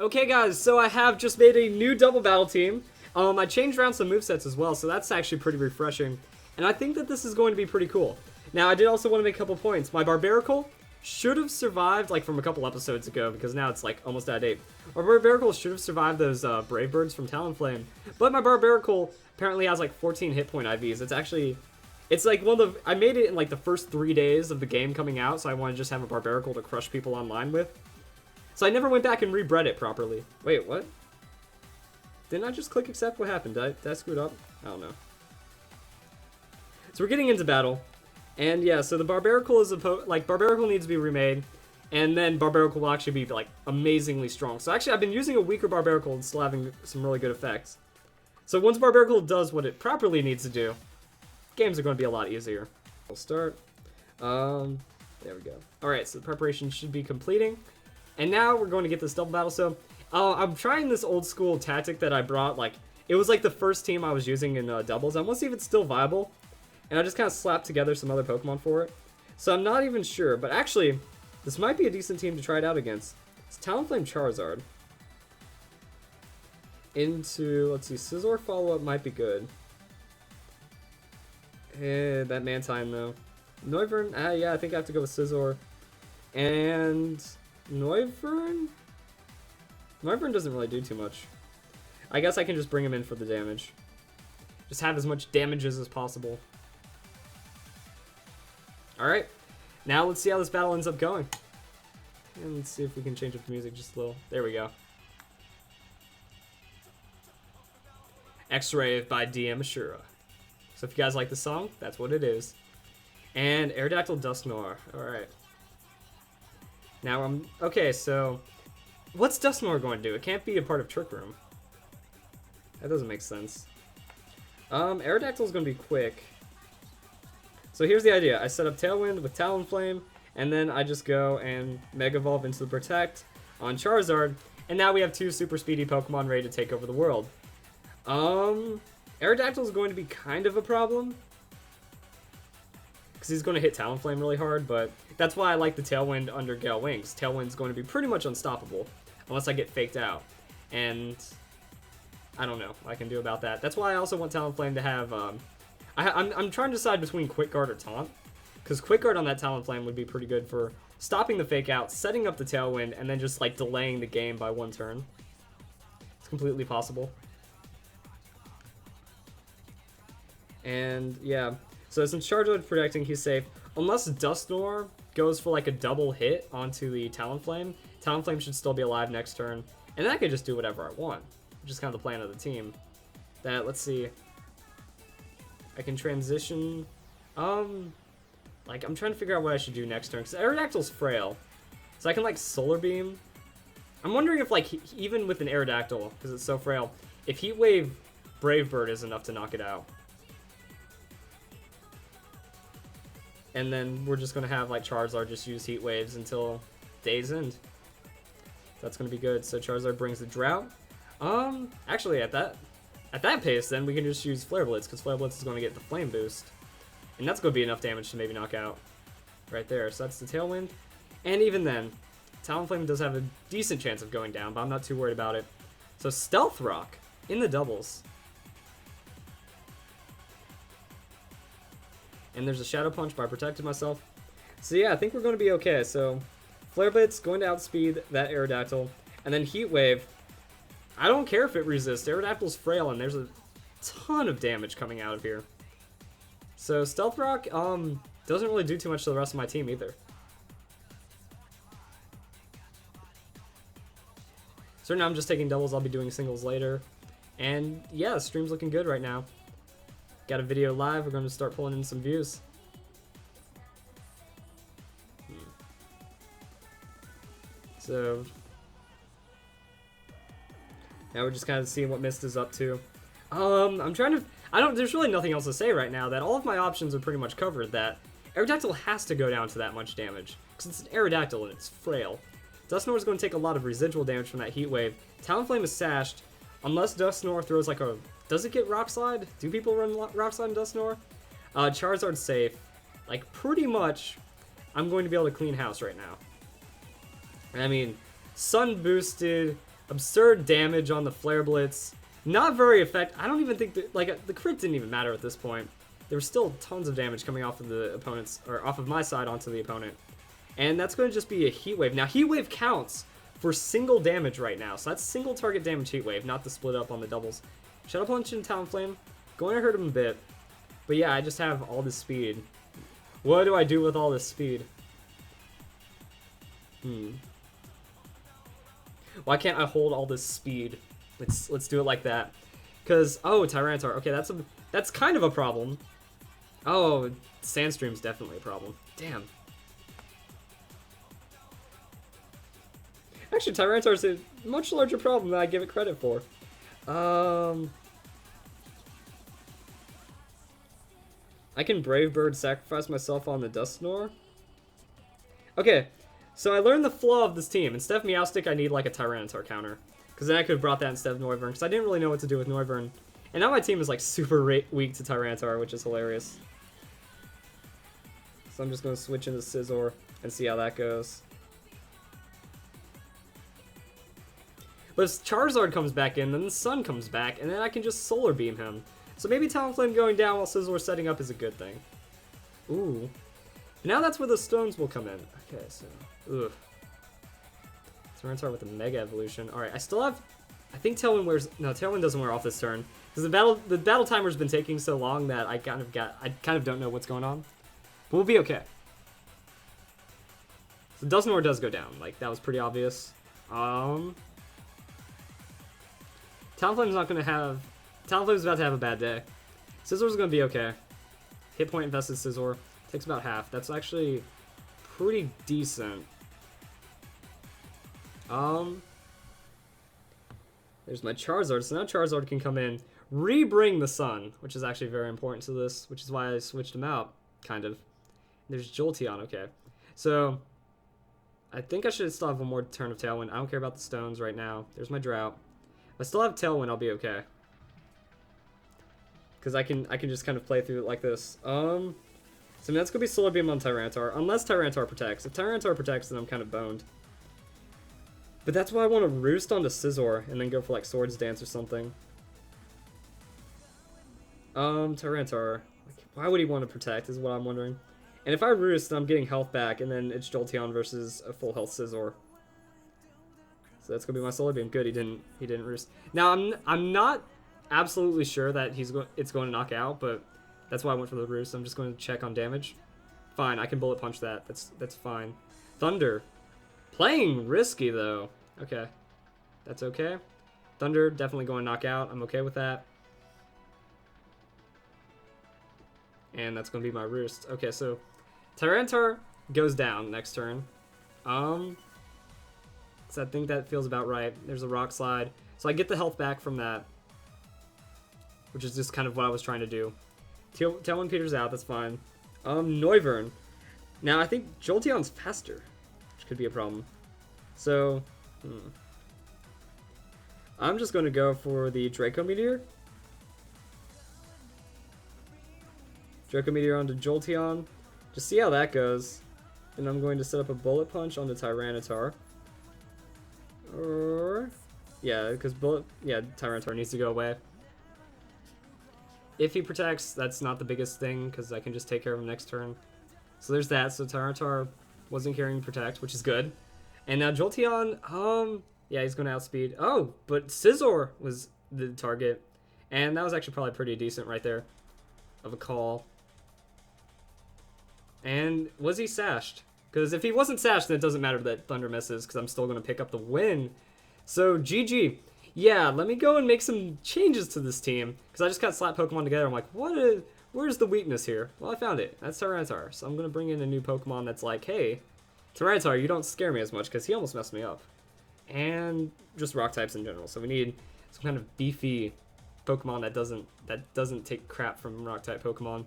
Okay guys, so I have just made a new double battle team. I changed around some movesets as well, so that's actually pretty refreshing. And I think that this is going to be pretty cool. Now, I did also want to make a couple points. My Barbarical should have survived, like, from a couple episodes ago, because now it's, like, almost out of date. My Barbarical should have survived those Brave Birds from Talonflame. But my Barbarical apparently has, like, 14 hit point IVs. It's actually... It's like one of the... I made it in, like, the first 3 days of the game coming out, so I want to just have a Barbarical to crush people online with. So I never went back and rebred it properly. Wait, what? Didn't I just click accept? What happened? Did I screw it up? I don't know. So we're getting into battle. And yeah, so the Barbarical is Barbarical needs to be remade. And then Barbarical will actually be, like, amazingly strong. So actually, I've been using a weaker Barbarical and still having some really good effects. So once Barbarical does what it properly needs to do, games are going to be a lot easier. We'll start. There we go. Alright, so the preparation should be completing. And now we're going to get this double battle. So I'm trying this old school tactic that I brought. Like, it was like the first team I was using in doubles. I want to see if it's still viable. And I just kind of slapped together some other Pokemon for it. So I'm not even sure. But actually, this might be a decent team to try it out against. It's Talonflame Charizard. Into, let's see, Scizor follow-up might be good. That Mantine, though. Noivern, yeah, I think I have to go with Scizor. And... Noivern? Noivern doesn't really do too much. I guess I can just bring him in for the damage. Just have as much damages as possible. Alright. Now let's see how this battle ends up going. And let's see if we can change up the music just a little. There we go. X-Ray by DM Ashura. So if you guys like the song, that's what it is. And Aerodactyl Dusknoir. Alright. Now okay, so what's Dusknoir going to do? It can't be a part of Trick Room. That doesn't make sense. Aerodactyl's going to be quick. So here's the idea. I set up Tailwind with Talonflame, and then I just go and Mega Evolve into the Protect on Charizard, and now we have 2 super speedy Pokemon ready to take over the world. Aerodactyl is going to be kind of a problem, because he's going to hit Talonflame really hard, but that's why I like the Tailwind under Gale Wings. Tailwind's going to be pretty much unstoppable, unless I get faked out. And I don't know what I can do about that. That's why I also want Talonflame to have... I'm trying to decide between Quick Guard or Taunt, because Quick Guard on that Talonflame would be pretty good for stopping the fake out, setting up the Tailwind, and then just like delaying the game by 1 turn. It's completely possible. And yeah, so since Charizard's protecting, he's safe. Unless Dusknoir goes for like a double hit onto the Talonflame, Talonflame should still be alive next turn. And then I could just do whatever I want, which is kind of the plan of the team. Let's see. I can transition. Like, I'm trying to figure out what I should do next turn, because Aerodactyl's frail. So I can, like, Solar Beam. I'm wondering if, like, even with an Aerodactyl, because it's so frail, if Heat Wave Brave Bird is enough to knock it out. And then we're just going to have, like, Charizard just use Heat Waves until day's end. That's going to be good. So Charizard brings the Drought. Actually, at that pace, then we can just use Flare Blitz, because Flare Blitz is going to get the Flame Boost. And that's going to be enough damage to maybe knock out right there. So that's the Tailwind. And even then, Talonflame does have a decent chance of going down, but I'm not too worried about it. So Stealth Rock in the doubles. And there's a Shadow Punch, but I protected myself. So yeah, I think we're going to be okay. So Flare Blitz going to outspeed that Aerodactyl. And then Heat Wave. I don't care if it resists. Aerodactyl's frail, and there's a ton of damage coming out of here. So Stealth Rock doesn't really do too much to the rest of my team either. So now I'm just taking doubles. I'll be doing singles later. And yeah, the stream's looking good right now. Got a video live. We're going to start pulling in some views. So now we're just kind of seeing what Myst is up to. I'm trying to... there's really nothing else to say right now. That all of my options are pretty much covered. That Aerodactyl has to go down to that much damage, because it's an Aerodactyl and it's frail. Dusknoir is going to take a lot of residual damage from that Heat Wave. Talonflame is sashed. Unless Dusknoir throws like a... Does it get Rock Slide? Do people run Rock Slide in Dusknoir? Charizard's safe. Like, pretty much, I'm going to be able to clean house right now. I mean, Sun boosted Absurd damage on the Flare Blitz. Not very effective. I don't even think that, like, the crit didn't even matter at this point. There was still tons of damage coming off of the opponent's, or off of my side onto the opponent. And that's going to just be a Heat Wave. Now, Heat Wave counts for single damage right now. So that's single target damage Heat Wave, not the split up on the doubles. Shadow Punch and Talonflame. Going to hurt him a bit. But yeah, I just have all this speed. What do I do with all this speed? Why can't I hold all this speed? Let's do it like that. Cause Tyranitar. Okay, that's kind of a problem. Oh, Sandstream's definitely a problem. Damn. Actually, Tyranitar's a much larger problem than I give it credit for. I can Brave Bird sacrifice myself on the Dusknoir. Okay, so I learned the flaw of this team. Instead of Meowstic, I need like a Tyranitar counter. Because then I could have brought that instead of Noivern, because I didn't really know what to do with Noivern. And now my team is like super weak to Tyranitar, which is hilarious. So I'm just going to switch into Scizor and see how that goes. But if Charizard comes back in, then the Sun comes back, and then I can just Solar Beam him. So maybe Talonflame going down while Scizor setting up is a good thing. Ooh. Now that's where the stones will come in. Okay, so... Ugh. Tyranitar with a Mega Evolution. Alright, I still have... I think Tailwind wears... No, Tailwind doesn't wear off this turn. Because the battle timer's been taking so long that I kind of don't know what's going on. But we'll be okay. So Dusknoir does go down. Like, that was pretty obvious. Talonflame's not going to have... Talonflame's about to have a bad day. Scizzor's going to be okay. Hit point invested Scizor. Takes about half. That's actually pretty decent. There's my Charizard. So now Charizard can come in, re-bring the Sun, which is actually very important to this, which is why I switched him out, kind of. There's Jolteon, okay. So, I think I should still have one more turn of Tailwind. I don't care about the stones right now. There's my Drought. If I still have Tailwind, I'll be okay. Because I can just kind of play through it like this. So that's going to be Solar Beam on Tyranitar, unless Tyranitar protects. If Tyranitar protects, then I'm kind of boned. But that's why I want to Roost onto Scizor, and then go for like Swords Dance or something. Tyranitar. Why would he want to protect, is what I'm wondering. And if I Roost, then I'm getting health back, and then it's Jolteon versus a full health Scizor. So that's going to be my Solar Beam. Good, he didn't Roost. Now, I'm not absolutely sure that it's going to knock out, but that's why I went for the Roost. I'm just going to check on damage. Fine, I can Bullet Punch that. That's fine. Thunder. Playing risky, though. Okay. That's okay. Thunder, definitely going to knock out. I'm okay with that. And that's going to be my Roost. Okay, so Tyranitar goes down next turn. So I think that feels about right. There's a Rock Slide. So I get the health back from that, which is just kind of what I was trying to do. Tailwind peters out, that's fine. Noivern. Now, I think Jolteon's faster, which could be a problem. So, I'm just going to go for the Draco Meteor. Draco Meteor onto Jolteon. Just see how that goes. And I'm going to set up a Bullet Punch onto Tyranitar. Or... yeah, because Tyranitar needs to go away. If he protects, that's not the biggest thing, because I can just take care of him next turn. So there's that. So Tyranitar wasn't carrying Protect, which is good. And now Jolteon, yeah, he's going to outspeed. Oh, but Scizor was the target. And that was actually probably pretty decent right there of a call. And was he sashed? Because if he wasn't sashed, then it doesn't matter that Thunder misses, because I'm still going to pick up the win. So, GG. Yeah, let me go and make some changes to this team, because I just got slap Pokemon together. I'm like, where's the weakness here? Well, I found it. That's Tyranitar. So I'm going to bring in a new Pokemon that's like, hey, Tyranitar, you don't scare me as much, because he almost messed me up. And just rock types in general. So we need some kind of beefy Pokemon that doesn't take crap from rock type Pokemon.